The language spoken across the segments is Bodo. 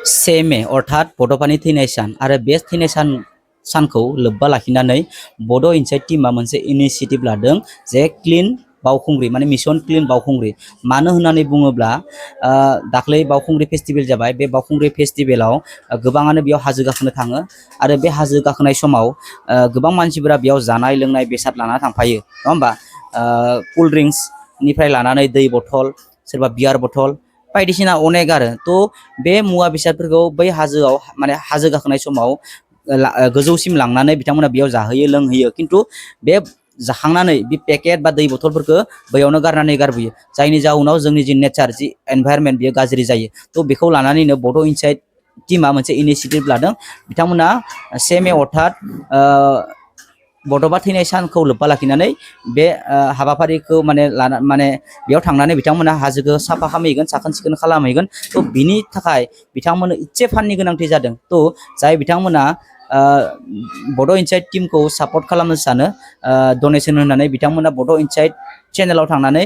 से मे अर्थात बड'फानि थैनाय सान आरो बे थैनाय सानखौ लोब्बा लाखिनानै बड' इनसाइट टीमा मोनसे इनिशिएटिभ लादों जे क्लीन बावखुंग्रि माने मिशन क्लीन बावखुंग्रि मानो होननानै बुङोब्ला दाख्लै बावखुंग्रि फेस्टिभेल जाबाय बे बावखुंग्रि फेस्टिभेलाव गोबाङानो बेयाव हाजो गाखोनो थाङो आरो बे हाजो गाखोनाय समाव गोबां मानसिफोरा बेयाव जानाय लोंनाय बेसाद लाना थांफायो नङा होमबा कुल ड्रिंक्सनिफ्राय लानानै दै बथल सोरबा बियार बथल बायदिसिना अनेक आरो थ' बे मुवा बेसादफोरखौ बै हाजोआव माने हाजो गाखोनाय समाव गोजौसिम लांनानै बिथांमोना बेयाव जाहोयो लोंहोयो खिन्थु बे जाखांनानै बे पेकेट बा दै बथलफोरखौ बैयावनो गारनानै गारबोयो जायनि जाउनाव जोंनि जि नेचार जि एनभायरनमेन्ट बेयो गाज्रि जायो थ' बेखौ लानानैनो बड' इनसाइट टीमा मोनसे इनिशिएटिभ लादों बिथांमोना 1 मे अर्थात बड'फा थैनाय सानखौ लोब्बा लाखिनानै बे हाबाफारिखौ माने बेयाव थांनानै बिथांमोना हाजोखौ साफा खालामहैगोन साखोन सिखोन खालामहैगोन थ' बिनि थाखाय बिथांमोननो इसे फान्डनि गोनांथि जादों थ' जाय बिथांमोना बड' इनसाइट टीमखौ सापर्ट खालामनो सानो डनेसन होनानै बिथांमोना बड' इनसाइट चेनेलाव थांनानै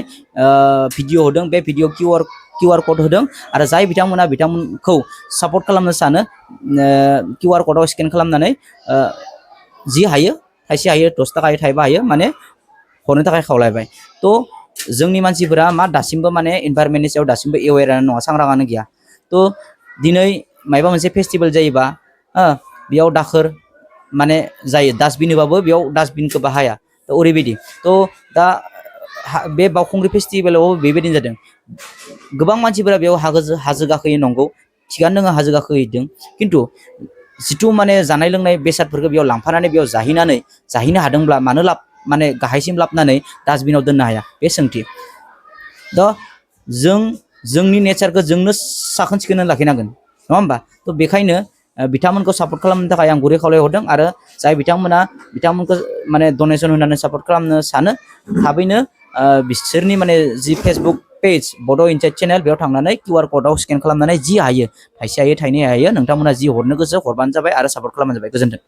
भिडिअ होदों बे भिडिअ किउआर कड होदों आरो जाय बिथांमोनखौ सापर्ट खालामनो सानो किउआर कडाव स्केन खालामनानै जि हायो थाइसे हायो 10 थाखा हायो थाइबा हायो माने हरनो थाखाय खावलायबाय थ' जोंनि मानसिफोरा मा दासिमबो माने इनभायरनमेन्टनि सायाव दासिमबो एवेयारानो नङा सांग्राङानो गैया थ' दिनै मायबा मोनसे फेस्टिभेल जायोबा बेयाव दाखोर माने जायो डास्टबिन होबाबो बेयाव डास्टबिनखौ बाहाया थ' ओरैबायदि थ' दा बे बावखुंग्रि फेस्टिभेलाव बेबायदिनो जादों गोबां मानसिफोरा बेयाव हाजो गाखोयो नंगौ थिगानो दङ हाजो गाखोहैदों खिन्थु जिथु माने जानाय लोंनाय बेसादफोरखौ बेयाव लांफानानै बेयाव जाहैनो हादोंब्ला मानो माने गाहायसिम लाबनानै डास्टबिनाव दोननो हाया बे सोंथि दा जोंनि नेचारखौ जोंनो साखोन सिखोन लाखिनांगोन नङा होमबा थ' बेखायनो बिथांमोनखौ सापर्ट खालामनो थाखाय आं गुरै खावलायहरदों आरो जाय बिथांमोनखौ माने डनेसन होनानै सापर्ट खालामनो सानो थाबैनो बिसोरनि माने जि फेसबुक पेज बड' इनसाइट चेनेल बेयाव थांनानै किउआर कडाव स्केन खालामनानै जि हायो थाइसे हायो थाइनै हायो नोंथांमोना जि हरनो गोसो हरबानो जाबाय आरो सापर्ट खालामबानो जाबाय गोजोन्थों।